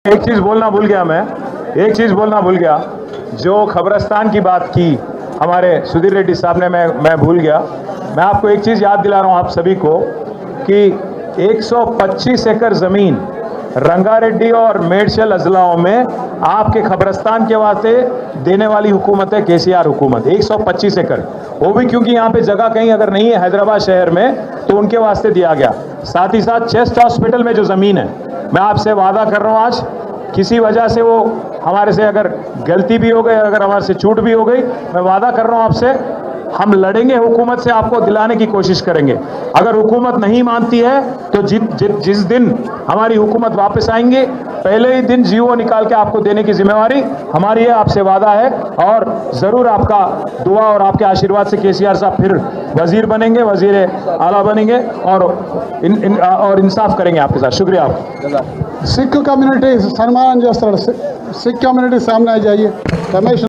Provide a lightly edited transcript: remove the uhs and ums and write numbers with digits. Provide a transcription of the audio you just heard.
एक चीज़ बोलना भूल गया जो खबरस्तान की बात की हमारे सुधीर रेड्डी साहब ने, मैं भूल गया। मैं आपको एक चीज़ याद दिला रहा हूँ आप सभी को कि 125 एकड़ ज़मीन रंगारेड्डी और मेडशल अजलाओं में आपके खबरस्तान के वास्ते देने वाली हुकूमत है केसीआर हुकूमत। 125 एकड़, वो भी क्योंकि यहाँ पे जगह कहीं अगर नहीं है हैदराबाद शहर में तो उनके वास्ते दिया गया। साथ ही साथ चेस्ट हॉस्पिटल में जो ज़मीन है, मैं आपसे वादा कर रहा हूँ आज किसी वजह से वो हमारे से अगर गलती भी हो गई, अगर हमारे से छूट भी हो गई, मैं वादा कर रहा हूँ आपसे, हम लड़ेंगे हुकूमत से, आपको दिलाने की कोशिश करेंगे। अगर हुकूमत नहीं मानती है तो जिस दिन हमारी हुकूमत वापस आएंगे पहले ही दिन जीवो निकाल के आपको देने की जिम्मेवारी हमारी है, आपसे वादा है। और ज़रूर आपका दुआ और आपके आशीर्वाद से केसीआर साहब फिर वजीर बनेंगे, वजीर आला बनेंगे और इंसाफ करेंगे आपके साथ। शुक्रिया आपका। सिख कम्युनिटी सम्मान చేస్తాడు। सिख कम्युनिटी सामने आ जाइए। रमेश